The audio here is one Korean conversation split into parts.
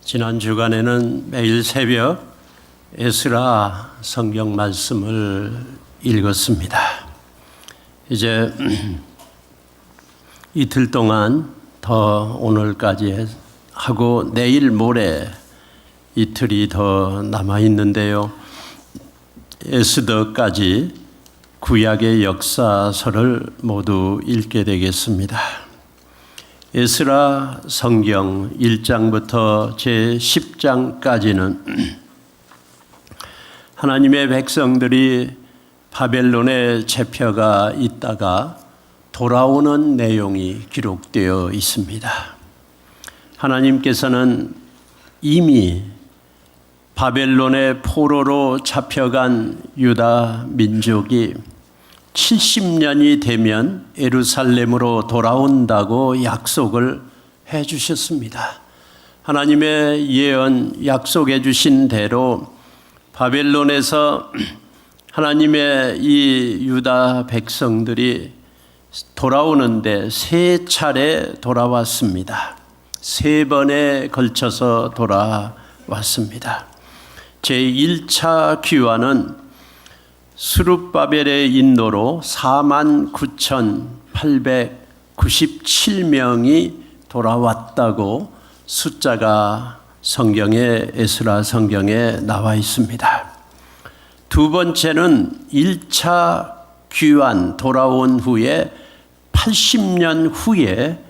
지난 주간에는 매일 새벽 에스라 성경 말씀을 읽었습니다. 이제 이틀 동안 더 오늘까지 하고 내일 모레 이틀이 더 남아 있는데요. 에스더까지 구약의 역사서를 모두 읽게 되겠습니다. 에스라 성경 1장부터 제 10장까지는 하나님의 백성들이 바벨론에 잡혀가 있다가 돌아오는 내용이 기록되어 있습니다. 하나님께서는 이미 바벨론의 포로로 잡혀간 유다 민족이 70년이 되면 예루살렘으로 돌아온다고 약속을 해 주셨습니다. 하나님의 예언 약속해 주신 대로 바벨론에서 하나님의 이 유다 백성들이 돌아오는데 세 차례 돌아왔습니다. 세 번에 걸쳐서 돌아왔습니다. 제1차 귀환은 스룹바벨의 인도로 49,897명이 돌아왔다고 숫자가 성경에 에스라 성경에 나와 있습니다. 두 번째는 1차 귀환 돌아온 후에 80년 후에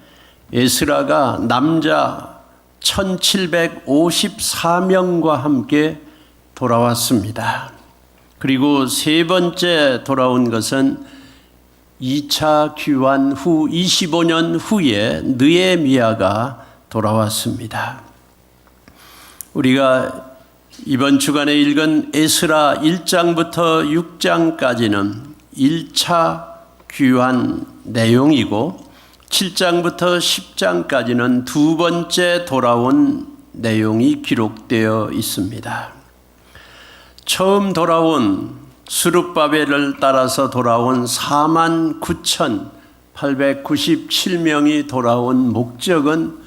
에스라가 남자 1754명과 함께 돌아왔습니다. 그리고 세 번째 돌아온 것은 2차 귀환 후 25년 후에 느헤미야가 돌아왔습니다. 우리가 이번 주간에 읽은 에스라 1장부터 6장까지는 1차 귀환 내용이고 7장부터 10장까지는 두 번째 돌아온 내용이 기록되어 있습니다. 처음 돌아온 스룹바벨을 따라서 돌아온 49,897명이 돌아온 목적은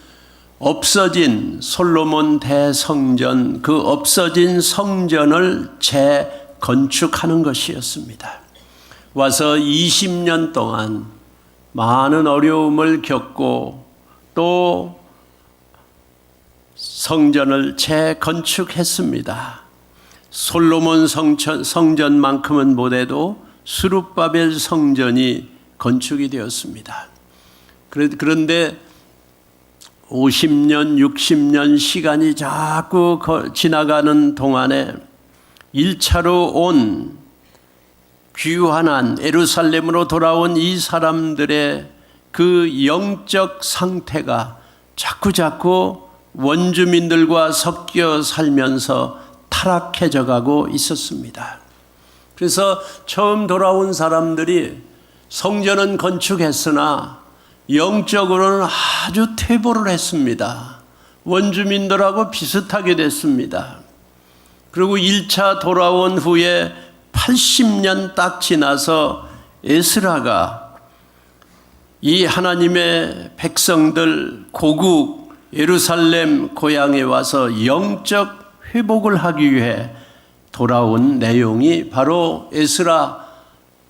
없어진 솔로몬 대성전, 그 없어진 성전을 재건축하는 것이었습니다. 와서 20년 동안 많은 어려움을 겪고 또 성전을 재건축했습니다. 솔로몬 성전만큼은 못해도 스룹바벨 성전이 건축이 되었습니다. 그런데 50년, 60년 시간이 자꾸 지나가는 동안에 1차로 온 귀환한 예루살렘으로 돌아온 이 사람들의 그 영적 상태가 자꾸 원주민들과 섞여 살면서 타락해져 가고 있었습니다. 그래서 처음 돌아온 사람들이 성전은 건축했으나 영적으로는 아주 퇴보를 했습니다. 원주민들하고 비슷하게 됐습니다. 그리고 1차 돌아온 후에 80년 딱 지나서 에스라가 이 하나님의 백성들 고국 예루살렘 고향에 와서 영적 회복을 하기 위해 돌아온 내용이 바로 에스라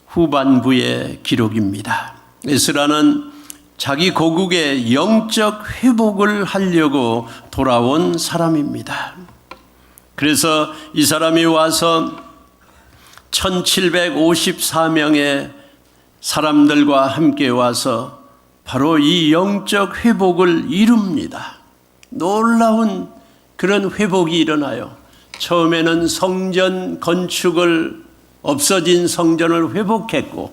후반부의 기록입니다. 에스라는 자기 고국의 영적 회복을 하려고 돌아온 사람입니다. 그래서 이 사람이 와서 1754명의 사람들과 함께 와서 바로 이 영적 회복을 이룹니다. 놀라운 그런 회복이 일어나요. 처음에는 성전 건축을 없어진 성전을 회복했고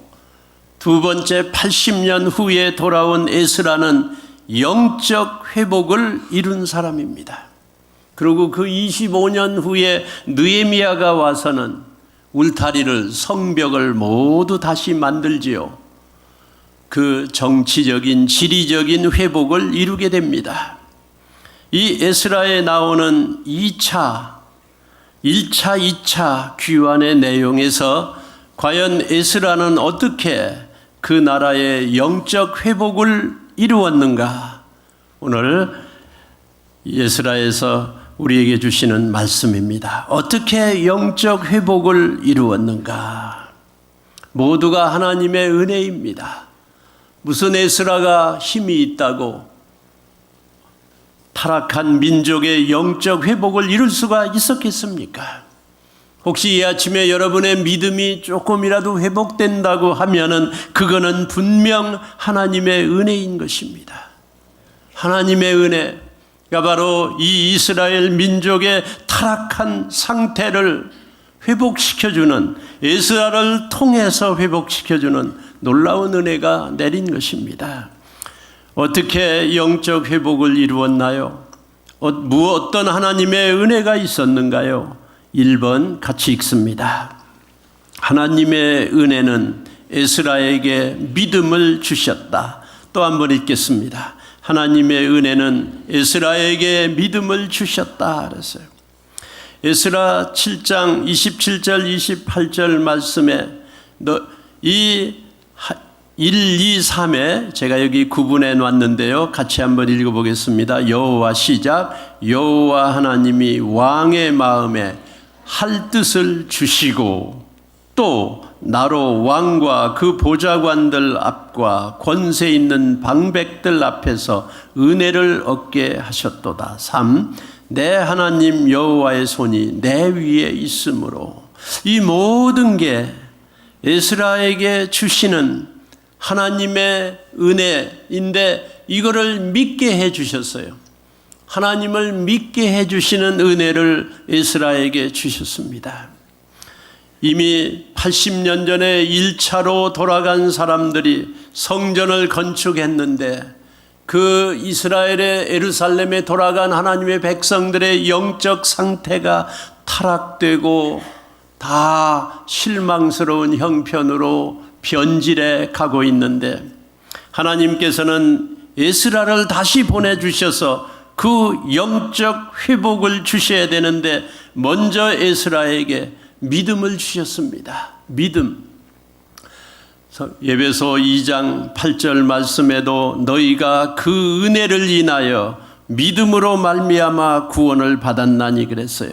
두 번째 80년 후에 돌아온 에스라는 영적 회복을 이룬 사람입니다. 그리고 그 25년 후에 느헤미야가 와서는 울타리를 성벽을 모두 다시 만들지요. 그 정치적인 지리적인 회복을 이루게 됩니다. 이 에스라에 나오는 1차, 2차 귀환의 내용에서 과연 에스라는 어떻게 그 나라의 영적 회복을 이루었는가? 오늘 에스라에서 우리에게 주시는 말씀입니다. 어떻게 영적 회복을 이루었는가? 모두가 하나님의 은혜입니다. 무슨 에스라가 힘이 있다고 타락한 민족의 영적 회복을 이룰 수가 있었겠습니까? 혹시 이 아침에 여러분의 믿음이 조금이라도 회복된다고 하면은 그거는 분명 하나님의 은혜인 것입니다. 하나님의 은혜가 바로 이 이스라엘 민족의 타락한 상태를 회복시켜주는, 에스라를 통해서 회복시켜주는 놀라운 은혜가 내린 것입니다. 어떻게 영적 회복을 이루었나요? 어떤 하나님의 은혜가 있었는가요? 1번 같이 읽습니다. 하나님의 은혜는 에스라에게 믿음을 주셨다. 또 한 번 읽겠습니다. 하나님의 은혜는 에스라에게 믿음을 주셨다 그랬어요. 에스라 7장 27절 28절 말씀에 이 1, 2, 3에 제가 여기 구분해 놨는데요. 같이 한번 읽어보겠습니다. 여호와 시작. 여호와 하나님이 왕의 마음에 할 뜻을 주시고 또 나로 왕과 그 보좌관들 앞과 권세 있는 방백들 앞에서 은혜를 얻게 하셨도다. 3. 내 하나님 여호와의 손이 내 위에 있으므로. 이 모든 게 에스라에게 주시는 하나님의 은혜인데 이거를 믿게 해 주셨어요. 하나님을 믿게 해 주시는 은혜를 에스라에게 주셨습니다. 이미 80년 전에 1차로 돌아간 사람들이 성전을 건축했는데 그 이스라엘의 예루살렘에 돌아간 하나님의 백성들의 영적 상태가 타락되고 다 실망스러운 형편으로 변질해 가고 있는데 하나님께서는 에스라를 다시 보내주셔서 그 영적 회복을 주셔야 되는데 먼저 에스라에게 믿음을 주셨습니다. 믿음. 에베소 2장 8절 말씀에도 너희가 그 은혜를 인하여 믿음으로 말미암아 구원을 받았나니 그랬어요.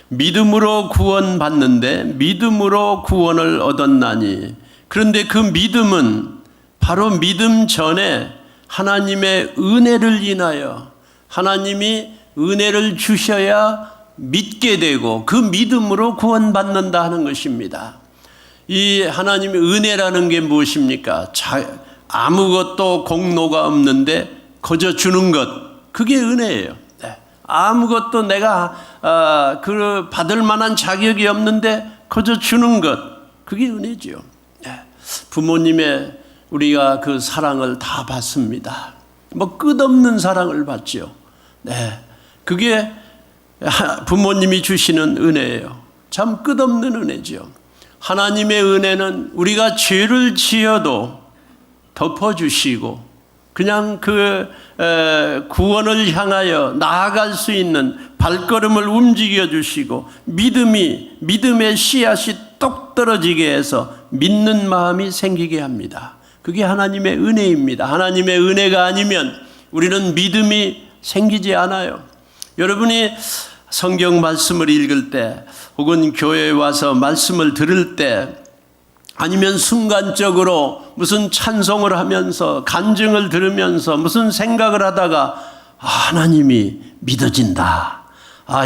믿음으로 구원받는데 믿음으로 구원을 얻었나니. 그런데 그 믿음은 바로 믿음 전에 하나님의 은혜를 인하여 하나님이 은혜를 주셔야 믿게 되고 그 믿음으로 구원받는다 하는 것입니다. 이 하나님의 은혜라는 게 무엇입니까? 아무것도 공로가 없는데 거저 주는 것, 그게 은혜예요. 아무것도 내가 받을 만한 자격이 없는데 거저 주는 것, 그게 은혜죠. 부모님의 우리가 그 사랑을 다 받습니다. 뭐 끝없는 사랑을 받죠. 그게 부모님이 주시는 은혜예요. 참 끝없는 은혜죠. 하나님의 은혜는 우리가 죄를 지어도 덮어주시고 그냥 그 구원을 향하여 나아갈 수 있는 발걸음을 움직여 주시고 믿음의 씨앗이 똑 떨어지게 해서 믿는 마음이 생기게 합니다. 그게 하나님의 은혜입니다. 하나님의 은혜가 아니면 우리는 믿음이 생기지 않아요. 여러분이 성경 말씀을 읽을 때 혹은 교회에 와서 말씀을 들을 때 아니면 순간적으로 무슨 찬송을 하면서 간증을 들으면서 무슨 생각을 하다가 하나님이 믿어진다.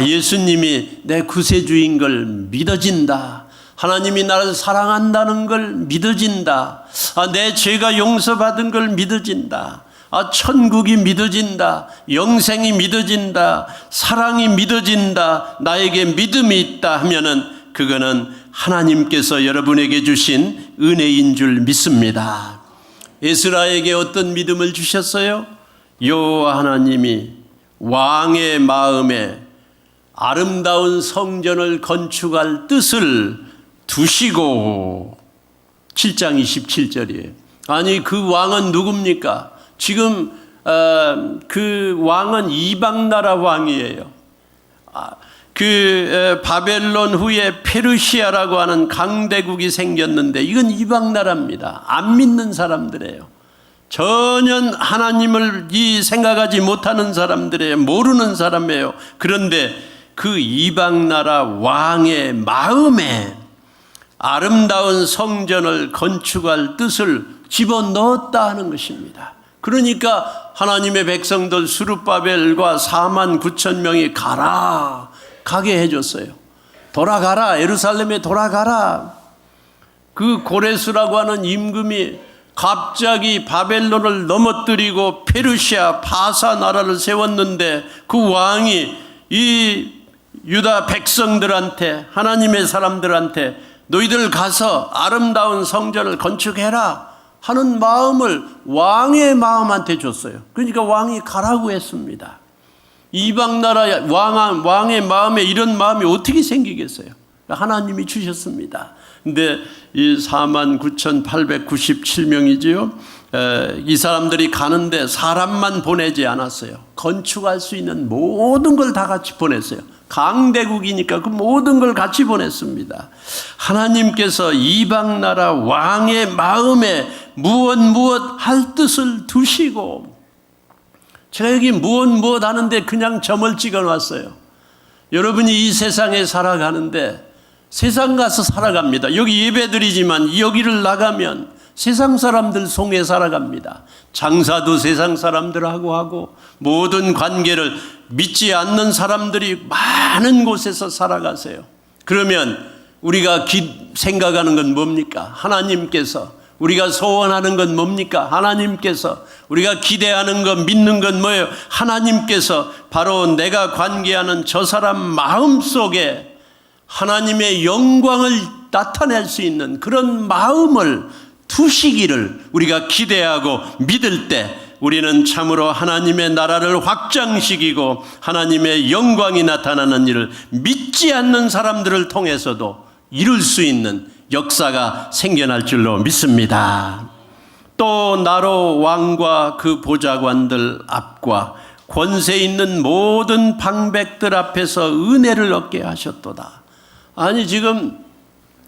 예수님이 내 구세주인 걸 믿어진다. 하나님이 나를 사랑한다는 걸 믿어진다. 내 죄가 용서받은 걸 믿어진다. 천국이 믿어진다. 영생이 믿어진다. 사랑이 믿어진다. 나에게 믿음이 있다 하면은 그거는 하나님께서 여러분에게 주신 은혜인 줄 믿습니다. 에스라에게 어떤 믿음을 주셨어요? 여호와 하나님이 왕의 마음에 아름다운 성전을 건축할 뜻을 두시고 7장 27절이에요. 아니 그 왕은 누굽니까? 지금 그 왕은 이방나라 왕이에요. 그 바벨론 후에 페르시아라고 하는 강대국이 생겼는데 이건 이방나라입니다. 안 믿는 사람들이에요. 전혀 하나님을 생각하지 못하는 사람들이에요. 모르는 사람이에요. 그런데 그 이방 나라 왕의 마음에 아름다운 성전을 건축할 뜻을 집어넣었다 하는 것입니다. 그러니까 하나님의 백성들 스룹바벨과 4만 9천 명이 가게 해줬어요. 돌아가라, 예루살렘에 돌아가라. 그 고레스라고 하는 임금이 갑자기 바벨론을 넘어뜨리고 페르시아 바사 나라를 세웠는데 그 왕이 이 유다 백성들한테, 하나님의 사람들한테 너희들 가서 아름다운 성전을 건축해라 하는 마음을 왕의 마음한테 줬어요. 그러니까 왕이 가라고 했습니다. 이방 나라 왕의 마음에 이런 마음이 어떻게 생기겠어요? 하나님이 주셨습니다. 근데 이 49,897명이지요. 이 사람들이 가는데 사람만 보내지 않았어요. 건축할 수 있는 모든 걸 다 같이 보냈어요. 강대국이니까 그 모든 걸 같이 보냈습니다. 하나님께서 이방 나라 왕의 마음에 무엇 할 뜻을 두시고, 제가 여기 무엇 하는데 그냥 점을 찍어 놨어요. 여러분이 이 세상에 살아가는데 세상 가서 살아갑니다. 여기 예배드리지만 여기를 나가면 세상 사람들 속에 살아갑니다. 장사도 세상 사람들하고 하고 모든 관계를 믿지 않는 사람들이 많은 곳에서 살아가세요. 그러면 우리가 생각하는 건 뭡니까? 하나님께서. 우리가 소원하는 건 뭡니까? 하나님께서. 우리가 기대하는 것, 믿는 건 뭐예요? 하나님께서. 바로 내가 관계하는 저 사람 마음속에 하나님의 영광을 나타낼 수 있는 그런 마음을 두시기를 우리가 기대하고 믿을 때 우리는 참으로 하나님의 나라를 확장시키고 하나님의 영광이 나타나는 일을 믿지 않는 사람들을 통해서도 이룰 수 있는 역사가 생겨날 줄로 믿습니다. 또 나로 왕과 그 보좌관들 앞과 권세 있는 모든 방백들 앞에서 은혜를 얻게 하셨도다. 아니 지금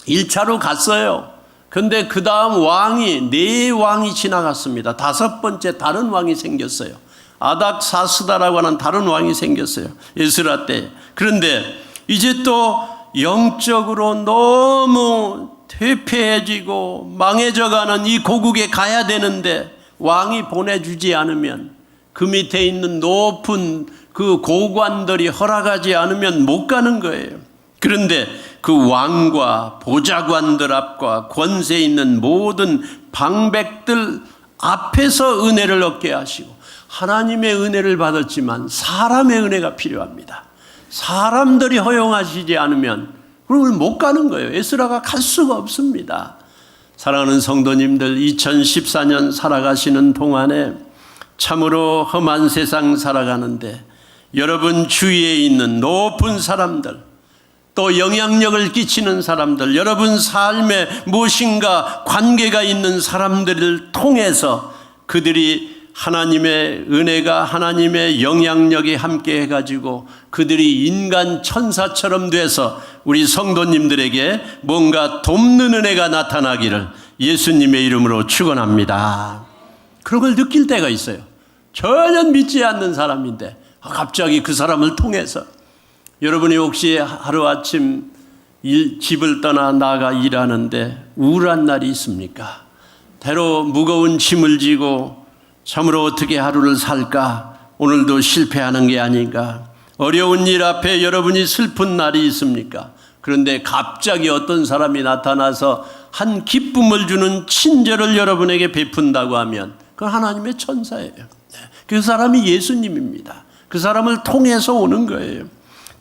1차로 갔어요. 근데 그 다음 왕이 4왕이 지나갔습니다. 5번째 다른 왕이 생겼어요. 아닥사스다라고 하는 다른 왕이 생겼어요. 에스라 때. 그런데 이제 또 영적으로 너무 퇴폐해지고 망해져가는 이 고국에 가야 되는데 왕이 보내주지 않으면, 그 밑에 있는 높은 그 고관들이 허락하지 않으면 못 가는 거예요. 그런데 그 왕과 보좌관들 앞과 권세 있는 모든 방백들 앞에서 은혜를 얻게 하시고, 하나님의 은혜를 받았지만 사람의 은혜가 필요합니다. 사람들이 허용하시지 않으면 그걸 못 가는 거예요. 에스라가 갈 수가 없습니다. 사랑하는 성도님들, 2014년 살아가시는 동안에 참으로 험한 세상 살아가는데 여러분 주위에 있는 높은 사람들, 또 영향력을 끼치는 사람들, 여러분 삶에 무엇인가 관계가 있는 사람들을 통해서 그들이 하나님의 은혜가, 하나님의 영향력이 함께 해가지고 그들이 인간 천사처럼 돼서 우리 성도님들에게 뭔가 돕는 은혜가 나타나기를 예수님의 이름으로 축원합니다. 그런 걸 느낄 때가 있어요. 전혀 믿지 않는 사람인데 갑자기 그 사람을 통해서. 여러분이 혹시 하루아침 집을 떠나 나가 일하는데 우울한 날이 있습니까? 때로 무거운 짐을 지고 참으로 어떻게 하루를 살까? 오늘도 실패하는 게 아닌가? 어려운 일 앞에 여러분이 슬픈 날이 있습니까? 그런데 갑자기 어떤 사람이 나타나서 한 기쁨을 주는 친절을 여러분에게 베푼다고 하면 그건 하나님의 천사예요. 그 사람이 예수님입니다. 그 사람을 통해서 오는 거예요.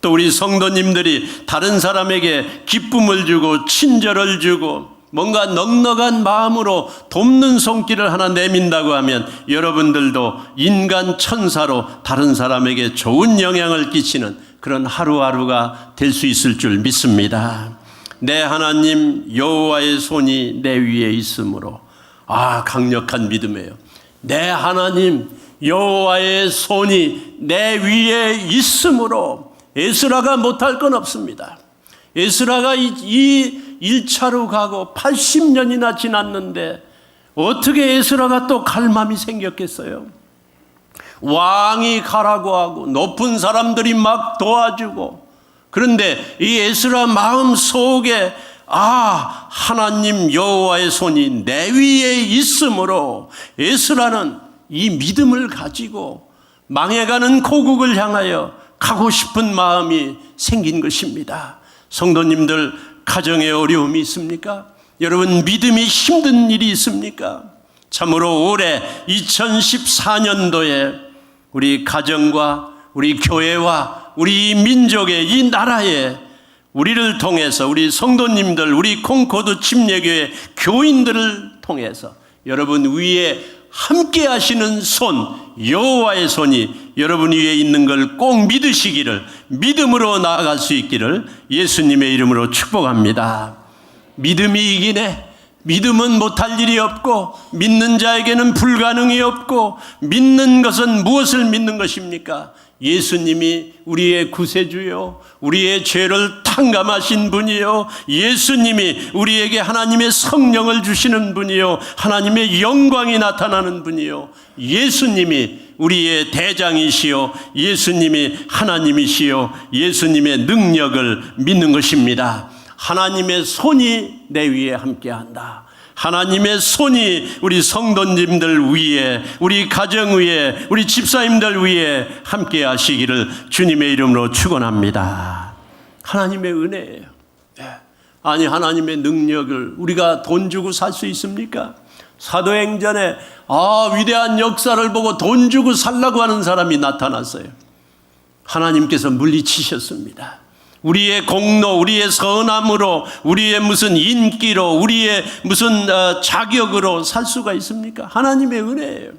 또 우리 성도님들이 다른 사람에게 기쁨을 주고 친절을 주고 뭔가 넉넉한 마음으로 돕는 손길을 하나 내민다고 하면 여러분들도 인간 천사로 다른 사람에게 좋은 영향을 끼치는 그런 하루하루가 될 수 있을 줄 믿습니다. 내 하나님 여호와의 손이 내 위에 있으므로. 강력한 믿음이에요. 내 하나님 여호와의 손이 내 위에 있으므로. 에스라가 못할 건 없습니다. 에스라가 이 1차로 가고 80년이나 지났는데 어떻게 에스라가 또 갈 마음이 생겼겠어요? 왕이 가라고 하고 높은 사람들이 막 도와주고, 그런데 이 에스라 마음 속에 하나님 여호와의 손이 내 위에 있으므로 에스라는 이 믿음을 가지고 망해가는 고국을 향하여 가고 싶은 마음이 생긴 것입니다. 성도님들, 가정에 어려움이 있습니까? 여러분, 믿음이 힘든 일이 있습니까? 참으로 올해 2014년도에 우리 가정과 우리 교회와 우리 민족의 이 나라에 우리를 통해서, 우리 성도님들, 우리 콩코드 침례교회 교인들을 통해서 여러분 위에 함께 하시는 손, 여호와의 손이 여러분 위에 있는 걸 꼭 믿으시기를, 믿음으로 나아갈 수 있기를 예수님의 이름으로 축복합니다. 믿음이 이기네. 믿음은 못할 일이 없고 믿는 자에게는 불가능이 없고, 믿는 것은 무엇을 믿는 것입니까? 예수님이 우리의 구세주요, 우리의 죄를 탕감하신 분이요, 예수님이 우리에게 하나님의 성령을 주시는 분이요, 하나님의 영광이 나타나는 분이요, 예수님이 우리의 대장이시요, 예수님이 하나님이시요, 예수님의 능력을 믿는 것입니다. 하나님의 손이 내 위에 함께한다. 하나님의 손이 우리 성도님들 위에, 우리 가정 위에, 우리 집사님들 위에 함께 하시기를 주님의 이름으로 축원합니다. 하나님의 은혜예요. 아니, 하나님의 능력을 우리가 돈 주고 살 수 있습니까? 사도행전에 위대한 역사를 보고 돈 주고 살라고 하는 사람이 나타났어요. 하나님께서 물리치셨습니다. 우리의 공로, 우리의 선함으로, 우리의 무슨 인기로, 우리의 무슨 자격으로 살 수가 있습니까? 하나님의 은혜예요.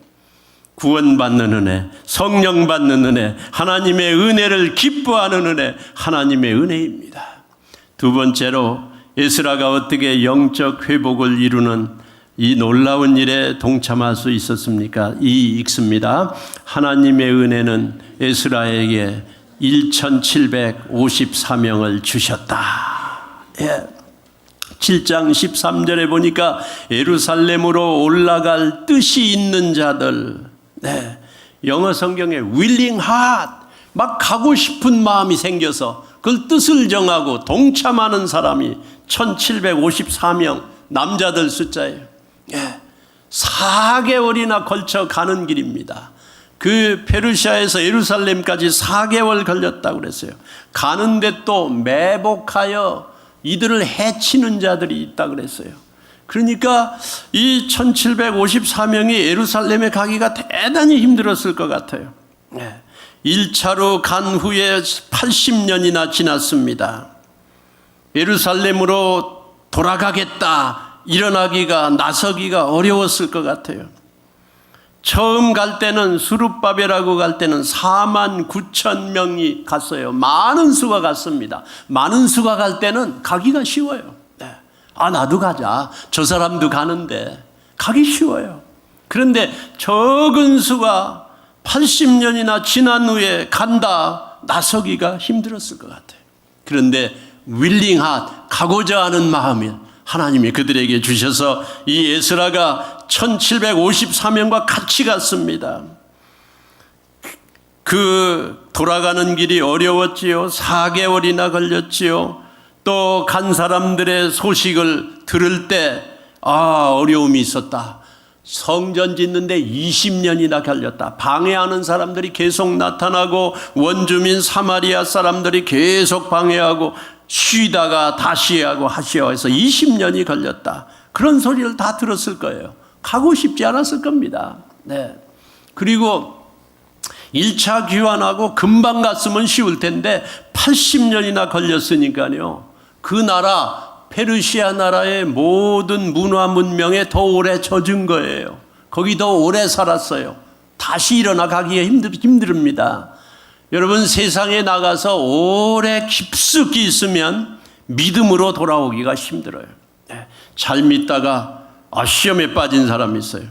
구원받는 은혜, 성령 받는 은혜, 하나님의 은혜를 기뻐하는 은혜, 하나님의 은혜입니다. 두 번째로 에스라가 어떻게 영적 회복을 이루는 이 놀라운 일에 동참할 수 있었습니까? 읽습니다. 하나님의 은혜는 에스라에게 1754명을 주셨다. 7장 13절에 보니까 예루살렘으로 올라갈 뜻이 있는 자들, 영어 성경에 willing heart, 막 가고 싶은 마음이 생겨서 그걸 뜻을 정하고 동참하는 사람이 1754명, 남자들 숫자예요. 4개월이나 걸쳐 가는 길입니다. 그 페르시아에서 예루살렘까지 4개월 걸렸다고 그랬어요. 가는데 또 매복하여 이들을 해치는 자들이 있다고 그랬어요. 그러니까 이 1754명이 예루살렘에 가기가 대단히 힘들었을 것 같아요. 1차로 간 후에 80년이나 지났습니다. 예루살렘으로 돌아가겠다, 일어나기가, 나서기가 어려웠을 것 같아요. 처음 갈 때는, 수룹바벨하고 갈 때는 49,000명이 갔어요. 많은 수가 갔습니다. 많은 수가 갈 때는 가기가 쉬워요. 나도 가자. 저 사람도 가는데 가기 쉬워요. 그런데 적은 수가 80년이나 지난 후에 간다, 나서기가 힘들었을 것 같아요. 그런데 willing heart, 가고자 하는 마음이 하나님이 그들에게 주셔서 이 에스라가 1754명과 같이 갔습니다. 그 돌아가는 길이 어려웠지요. 4개월이나 걸렸지요. 또 간 사람들의 소식을 들을 때 어려움이 있었다. 성전 짓는데 20년이나 걸렸다. 방해하는 사람들이 계속 나타나고, 원주민 사마리아 사람들이 계속 방해하고, 쉬다가 다시 하고 하시어 해서 20년이 걸렸다. 그런 소리를 다 들었을 거예요. 가고 싶지 않았을 겁니다. 그리고 1차 귀환하고 금방 갔으면 쉬울 텐데 80년이나 걸렸으니까요. 그 나라, 페르시아 나라의 모든 문화 문명에 더 오래 젖은 거예요. 거기 더 오래 살았어요. 다시 일어나 가기가 힘듭니다. 여러분, 세상에 나가서 오래 깊숙이 있으면 믿음으로 돌아오기가 힘들어요. 잘 믿다가 시험에 빠진 사람이 있어요.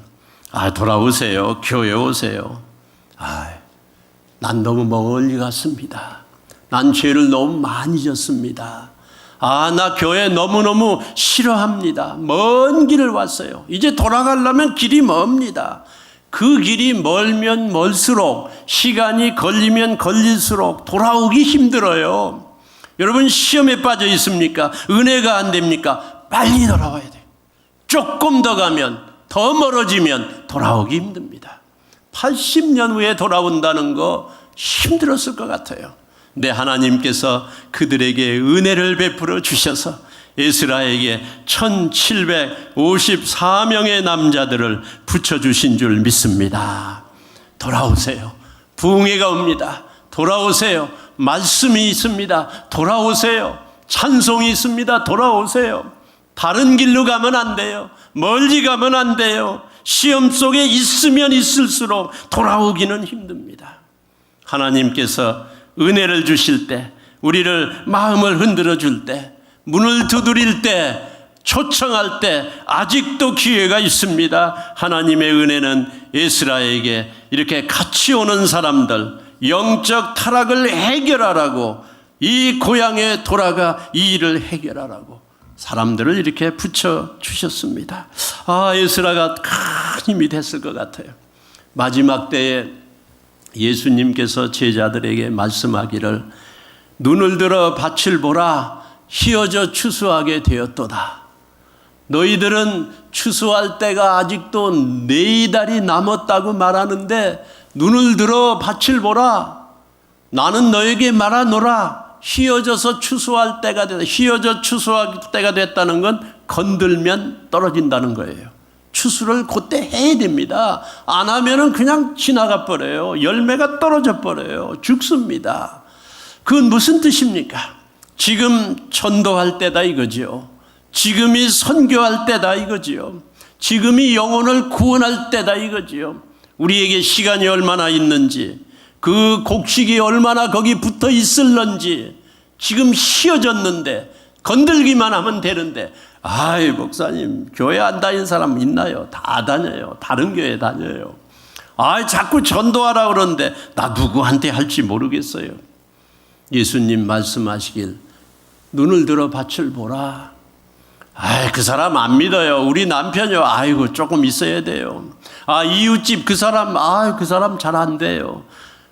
돌아오세요. 교회 오세요. 난 너무 멀리 갔습니다. 난 죄를 너무 많이 졌습니다. 나 교회 너무너무 싫어합니다. 먼 길을 왔어요. 이제 돌아가려면 길이 멉니다. 그 길이 멀면 멀수록, 시간이 걸리면 걸릴수록 돌아오기 힘들어요. 여러분, 시험에 빠져 있습니까? 은혜가 안 됩니까? 빨리 돌아와야 돼요. 조금 더 가면, 더 멀어지면 돌아오기 힘듭니다. 80년 후에 돌아온다는 거 힘들었을 것 같아요. 근데 하나님께서 그들에게 은혜를 베풀어 주셔서 에스라에게 1754명의 남자들을 붙여주신 줄 믿습니다. 돌아오세요. 부흥회가 옵니다. 돌아오세요. 말씀이 있습니다. 돌아오세요. 찬송이 있습니다. 돌아오세요. 다른 길로 가면 안 돼요. 멀리 가면 안 돼요. 시험 속에 있으면 있을수록 돌아오기는 힘듭니다. 하나님께서 은혜를 주실 때, 우리를 마음을 흔들어 줄 때, 문을 두드릴 때, 초청할 때 아직도 기회가 있습니다. 하나님의 은혜는 에스라에게 이렇게 같이 오는 사람들, 영적 타락을 해결하라고, 이 고향에 돌아가 이 일을 해결하라고 사람들을 이렇게 붙여주셨습니다. 에스라가 큰 힘이 됐을 것 같아요. 마지막 때에 예수님께서 제자들에게 말씀하기를, 눈을 들어 밭을 보라, 휘어져 추수하게 되었도다. 너희들은 추수할 때가 아직도 4달이 남았다고 말하는데, 눈을 들어 밭을 보라, 나는 너에게 말하노라. 휘어져서 추수할 때가 됐다. 휘어져 추수할 때가 됐다는 건 건들면 떨어진다는 거예요. 추수를 그때 해야 됩니다. 안 하면은 그냥 지나가 버려요. 열매가 떨어져 버려요. 죽습니다. 그건 무슨 뜻입니까? 지금 전도할 때다 이거지요. 지금이 선교할 때다 이거지요. 지금이 영혼을 구원할 때다 이거지요. 우리에게 시간이 얼마나 있는지, 그 곡식이 얼마나 거기 붙어 있을런지, 지금 휘어졌는데 건들기만 하면 되는데, 목사님 교회 안 다닌 사람 있나요? 다 다녀요. 다른 교회 다녀요. 자꾸 전도하라 그러는데 나 누구한테 할지 모르겠어요. 예수님 말씀하시길, 눈을 들어 밭을 보라. 그 사람 안 믿어요. 우리 남편이요. 아이고 조금 있어야 돼요. 이웃집 그 사람, 그 사람 잘 안 돼요.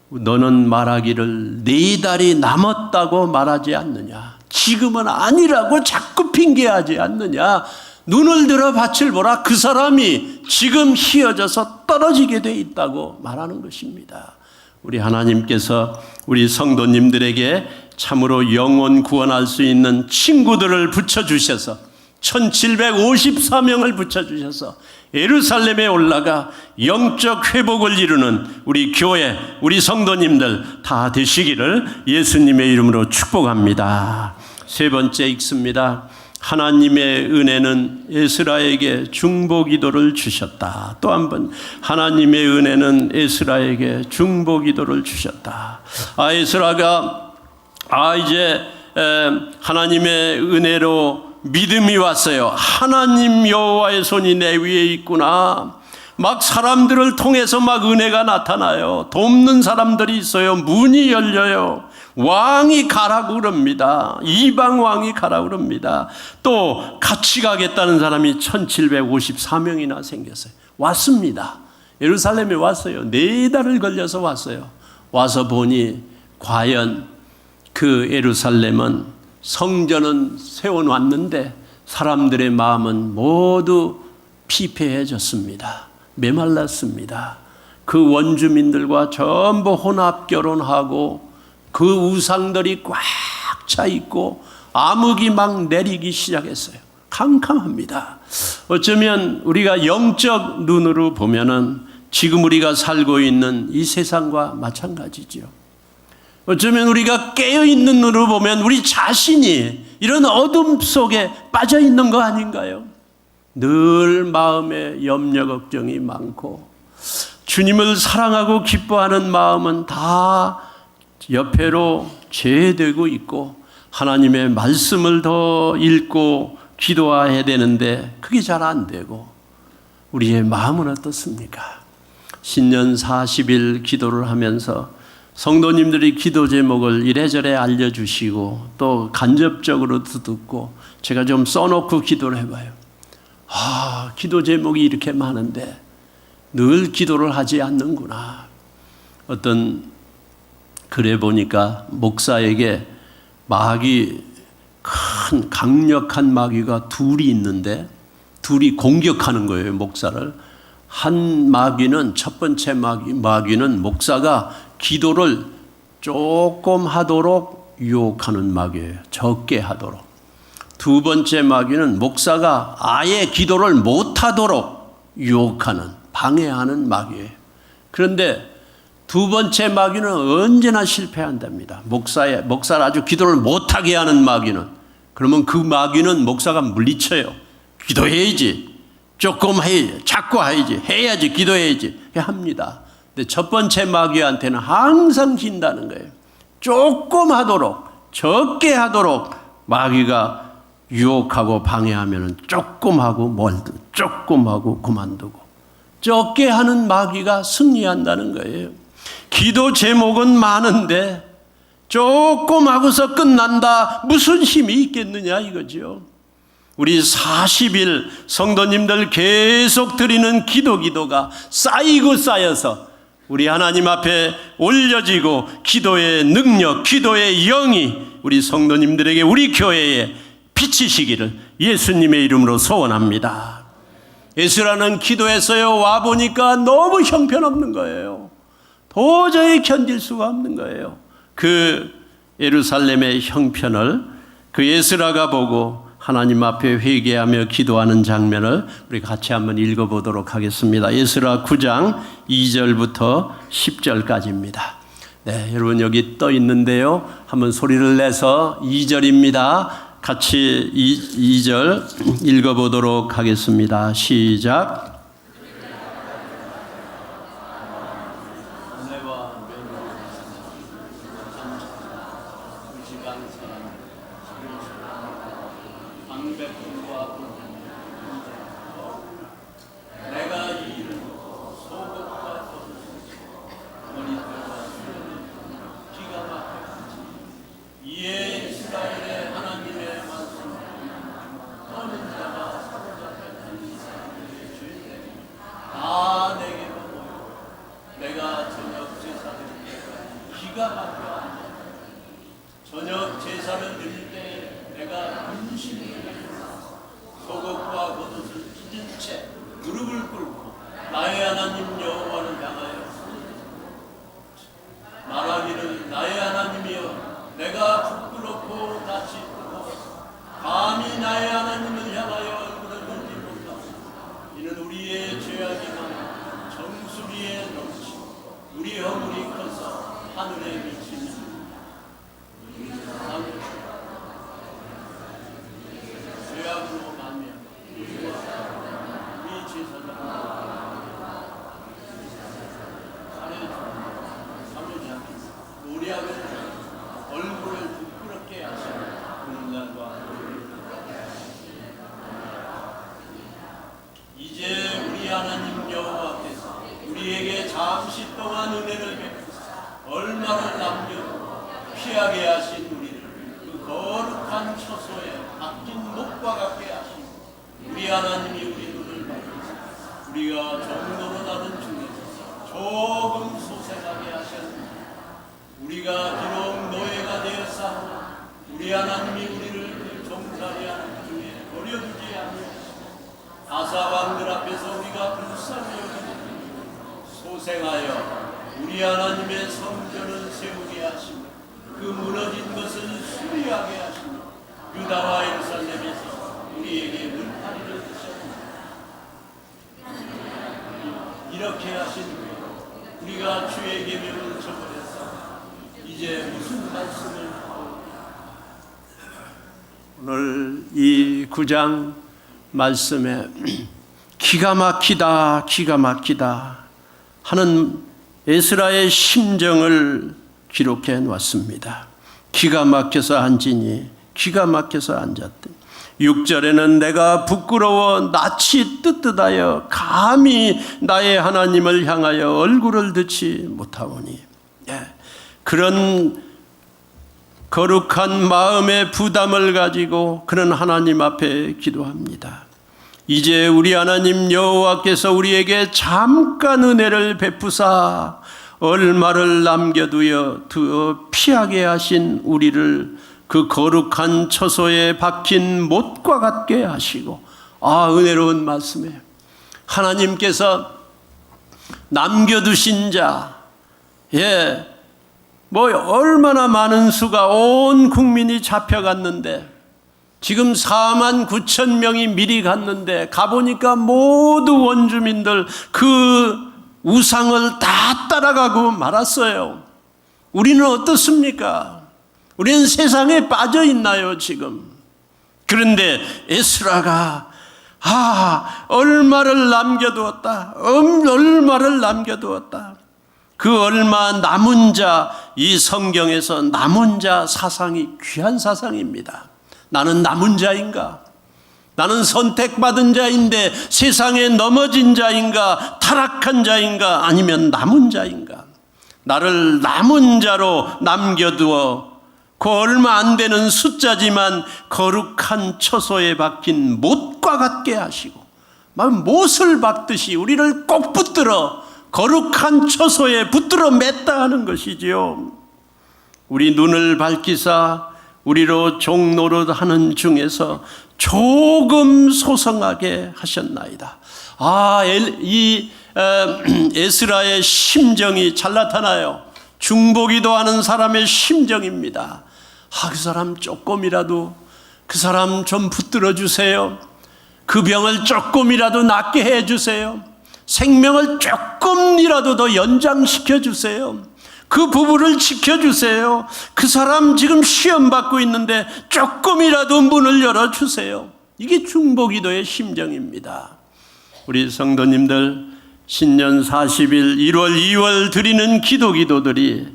너는 말하기를 4달이 남았다고 말하지 않느냐? 지금은 아니라고 자꾸 핑계하지 않느냐? 눈을 들어 밭을 보라. 그 사람이 지금 휘어져서 떨어지게 돼 있다고 말하는 것입니다. 우리 하나님께서 우리 성도님들에게 참으로 영혼 구원할 수 있는 친구들을 붙여주셔서 1754명을 붙여주셔서 예루살렘에 올라가 영적 회복을 이루는 우리 교회, 우리 성도님들 다 되시기를 예수님의 이름으로 축복합니다. 세 번째 읽습니다. 하나님의 은혜는 에스라에게 중보기도를 주셨다. 또 한 번, 하나님의 은혜는 에스라에게 중보기도를 주셨다. 에스라가 이제 하나님의 은혜로 믿음이 왔어요. 하나님 여호와의 손이 내 위에 있구나. 막 사람들을 통해서 막 은혜가 나타나요. 돕는 사람들이 있어요. 문이 열려요. 왕이 가라고 그럽니다. 이방 왕이 가라고 그럽니다. 또 같이 가겠다는 사람이 1754명이나 생겼어요. 왔습니다. 예루살렘에 왔어요. 4달을 걸려서 왔어요. 와서 보니 과연 그 예루살렘은, 성전은 세워놨는데 사람들의 마음은 모두 피폐해졌습니다. 메말랐습니다. 그 원주민들과 전부 혼합 결혼하고 그 우상들이 꽉 차 있고 암흑이 막 내리기 시작했어요. 캄캄합니다. 어쩌면 우리가 영적 눈으로 보면은 지금 우리가 살고 있는 이 세상과 마찬가지죠. 어쩌면 우리가 깨어있는 눈으로 보면 우리 자신이 이런 어둠 속에 빠져 있는 거 아닌가요? 늘 마음에 염려 걱정이 많고 주님을 사랑하고 기뻐하는 마음은 다 옆에로 제되고 있고 하나님의 말씀을 더 읽고 기도해야 되는데 그게 잘 안 되고, 우리의 마음은 어떻습니까? 신년 40일 기도를 하면서 성도님들이 기도 제목을 이래저래 알려주시고 또 간접적으로도 듣고 제가 좀 써놓고 기도를 해봐요. 기도 제목이 이렇게 많은데 늘 기도를 하지 않는구나. 어떤 글에 보니까 목사에게 마귀, 큰 강력한 마귀가 둘이 있는데 둘이 공격하는 거예요, 목사를. 한 마귀는, 첫 번째 마귀는 목사가 기도를 조금 하도록 유혹하는 마귀예요. 적게 하도록. 두 번째 마귀는 목사가 아예 기도를 못하도록 유혹하는, 방해하는 마귀예요. 그런데 두 번째 마귀는 언제나 실패한답니다. 목사를 아주 기도를 못하게 하는 마귀는. 그러면 그 마귀는 목사가 물리쳐요. 기도해야지. 조금 해야지. 자꾸 해야지. 기도해야지. 합니다. 근데 첫 번째 마귀한테는 항상 진다는 거예요. 조금 하도록, 적게 하도록 마귀가 유혹하고 방해하면 조금 하고 조금 하고 그만두고. 적게 하는 마귀가 승리한다는 거예요. 기도 제목은 많은데 조금 하고서 끝난다. 무슨 힘이 있겠느냐 이거죠. 우리 40일 성도님들 계속 드리는 기도가 쌓이고 쌓여서 우리 하나님 앞에 올려지고 기도의 능력, 기도의 영이 우리 성도님들에게, 우리 교회에 비치시기를 예수님의 이름으로 소원합니다. 예수라는 기도에서요, 와보니까 너무 형편없는 거예요. 도저히 견딜 수가 없는 거예요. 그 예루살렘의 형편을 그 예수라가 보고 하나님 앞에 회개하며 기도하는 장면을 우리 같이 한번 읽어보도록 하겠습니다. 예수라 9장 2절부터 10절까지입니다. 네, 여러분 여기 떠 있는데요. 한번 소리를 내서 2절입니다. 같이 2절 읽어보도록 하겠습니다. 시작. 저녁 제사를 드릴 때 내가 근심히 속옷과 겉옷을 찢은 채 무릎을 꿇고 나의 하나님 여호와를 향하여 말하기를, 나의 하나님이여, 내가 부끄럽고 다치고 감히 나의 하나님을 향하여 얼굴을 들지 못하고 이는 우리의 죄악이 많아 정수리에 넘치고 우리 허물이 커서 하늘에 미치니 죄악으로 말미암아 우리 제사장을 사례주며 우리하고 얼굴을 부끄럽게 하시는 오늘날과 이제 우리 하나님 여호와께서 우리에게 잠시 동안 은혜를 베푸사 얼마를 남겨두고 피하게 하신 우리를 그 거룩한 처소에 아낀 목과 같게 하시고 우리 하나님이 우리 눈을 밝히사 우리가 정도로 나는 중에서 조금 소생하게 하셨느니 우리가 비록 노예가 되었사오나 우리 하나님이 우리를 종살이하는 중에 버려두지 아니하시고 아사왕들 앞에서 우리가 불쌍히 여기는 소생하여 우리 하나님의 성전을 세우게 하시고 그 무너진 것을 수리하게 하시며 유다와 예루살렘에서 우리에게 물파리를 주셨습니다. 이렇게 하신 후에 우리가 주의 계명을 저버렸사 이제 무슨 말씀을 하오? 오늘 이 9장 말씀에 기가 막히다 하는 에스라의 심정을 기록해 놓았습니다. 기가 막혀서 앉으니 기가 막혀서 앉았대. 6절에는 내가 부끄러워 낯이 뜨뜻하여 감히 나의 하나님을 향하여 얼굴을 드지 못하오니. 그런 거룩한 마음의 부담을 가지고 그런 하나님 앞에 기도합니다. 이제 우리 하나님 여호와께서 우리에게 잠깐 은혜를 베푸사 얼마를 남겨두어 피하게 하신 우리를 그 거룩한 처소에 박힌 못과 같게 하시고, 은혜로운 말씀이에요. 하나님께서 남겨두신 자, 얼마나 많은 수가 온 국민이 잡혀갔는데, 지금 4만 9천 명이 미리 갔는데, 가보니까 모두 원주민들 그 우상을 다 따라가고 말았어요. 우리는 어떻습니까? 우리는 세상에 빠져 있나요, 지금? 그런데 에스라가 얼마를 남겨두었다. 얼마를 남겨두었다. 그 얼마 남은 자, 이 성경에서 남은 자 사상이 귀한 사상입니다. 나는 남은 자인가? 나는 선택받은 자인데 세상에 넘어진 자인가? 타락한 자인가? 아니면 남은 자인가? 나를 남은 자로 남겨두어 그 얼마 안 되는 숫자지만 거룩한 처소에 박힌 못과 같게 하시고, 막 못을 박듯이 우리를 꼭 붙들어 거룩한 처소에 붙들어 맸다 하는 것이지요. 우리 눈을 밝히사 우리로 종노릇하는 중에서 조금 소성하게 하셨나이다. 이 에스라의 심정이 잘 나타나요. 중보기도 하는 사람의 심정입니다. 그 사람 조금이라도, 그 사람 좀 붙들어 주세요. 그 병을 조금이라도 낫게 해 주세요. 생명을 조금이라도 더 연장시켜 주세요. 그 부부를 지켜주세요. 그 사람 지금 시험 받고 있는데 조금이라도 문을 열어주세요. 이게 중보기도의 심정입니다. 우리 성도님들, 신년 40일 1월 2월 드리는 기도들이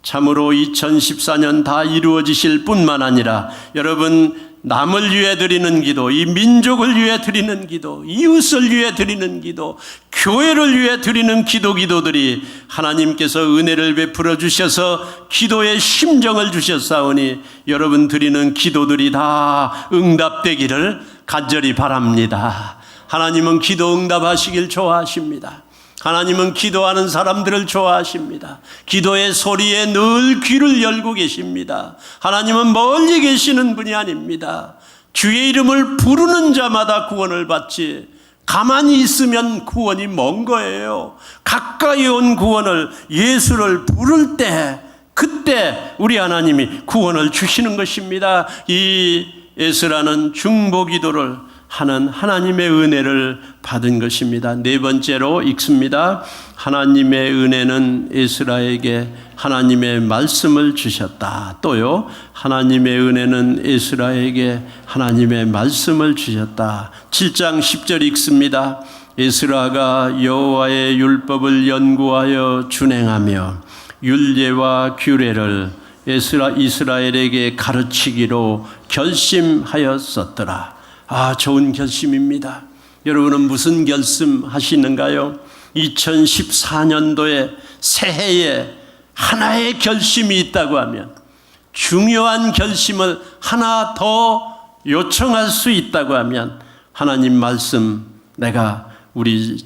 참으로 2014년 다 이루어지실 뿐만 아니라 여러분 남을 위해 드리는 기도, 이 민족을 위해 드리는 기도, 이웃을 위해 드리는 기도, 교회를 위해 드리는 기도들이 하나님께서 은혜를 베풀어 주셔서 기도의 심정을 주셨사오니 여러분 드리는 기도들이 다 응답되기를 간절히 바랍니다. 하나님은 기도 응답하시길 좋아하십니다. 하나님은 기도하는 사람들을 좋아하십니다. 기도의 소리에 늘 귀를 열고 계십니다. 하나님은 멀리 계시는 분이 아닙니다. 주의 이름을 부르는 자마다 구원을 받지, 가만히 있으면 구원이 먼 거예요. 가까이 온 구원을, 예수를 부를 때, 그때 우리 하나님이 구원을 주시는 것입니다. 이 에스라는 중보기도를 하는 하나님의 은혜를 받은 것입니다. 네 번째로 읽습니다. 하나님의 은혜는 에스라에게 하나님의 말씀을 주셨다. 또요, 하나님의 은혜는 에스라에게 하나님의 말씀을 주셨다. 7장 10절 읽습니다. 에스라가 여호와의 율법을 연구하여 준행하며 율례와 규례를 이스라엘에게 가르치기로 결심하였었더라. 좋은 결심입니다. 여러분은 무슨 결심하시는가요? 2014년도에 새해에 하나의 결심이 있다고 하면, 중요한 결심을 하나 더 요청할 수 있다고 하면, 하나님 말씀 내가 우리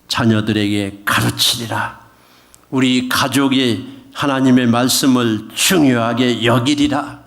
자녀들에게 가르치리라. 우리 가족이 하나님의 말씀을 중요하게 여기리라.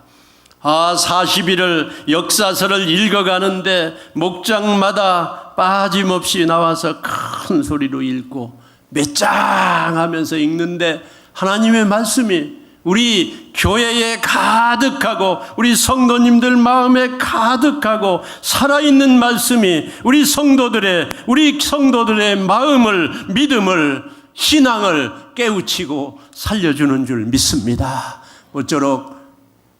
40일을 역사서를 읽어가는데 목장마다 빠짐없이 나와서 큰 소리로 읽고 몇 장 하면서 읽는데 하나님의 말씀이 우리 교회에 가득하고 우리 성도님들 마음에 가득하고 살아있는 말씀이 우리 성도들의 마음을, 믿음을, 신앙을 깨우치고 살려주는 줄 믿습니다. 모쪼록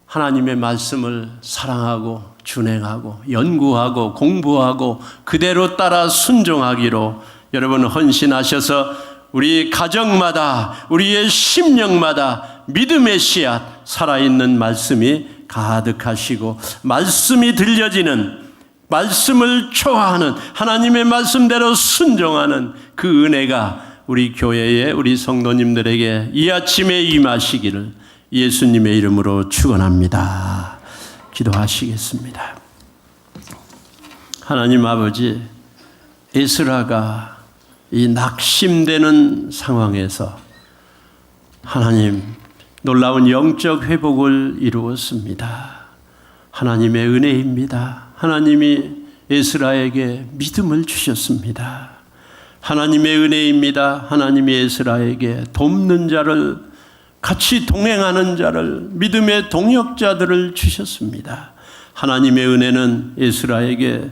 하나님의 말씀을 사랑하고 준행하고 연구하고 공부하고 그대로 따라 순종하기로 여러분 헌신하셔서 우리 가정마다, 우리의 심령마다 믿음의 씨앗, 살아있는 말씀이 가득하시고 말씀이 들려지는, 말씀을 초하는, 하나님의 말씀대로 순종하는 그 은혜가 우리 교회의 우리 성도님들에게 이 아침에 임하시기를 예수님의 이름으로 축원합니다. 기도하시겠습니다. 하나님 아버지, 에스라가 이 낙심되는 상황에서 하나님 놀라운 영적 회복을 이루었습니다. 하나님의 은혜입니다. 하나님이 에스라에게 믿음을 주셨습니다. 하나님의 은혜입니다. 하나님이 에스라에게 돕는 자를, 같이 동행하는 자를, 믿음의 동역자들을 주셨습니다. 하나님의 은혜는 에스라에게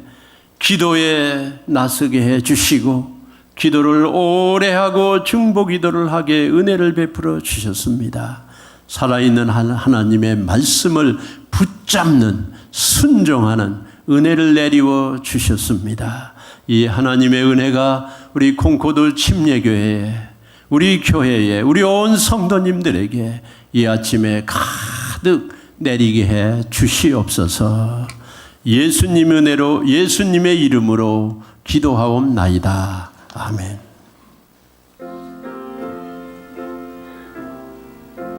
기도에 나서게 해주시고 기도를 오래 하고 중보기도를 하게 은혜를 베풀어 주셨습니다. 살아있는 하나님의 말씀을 붙잡는 순종하는 은혜를 내리워 주셨습니다. 이 하나님의 은혜가 우리 콩코드 침례교회에, 우리 교회에, 우리 온 성도님들에게 이 아침에 가득 내리게 해 주시옵소서. 예수님 은혜로, 예수님의 이름으로 기도하옵나이다. 아멘.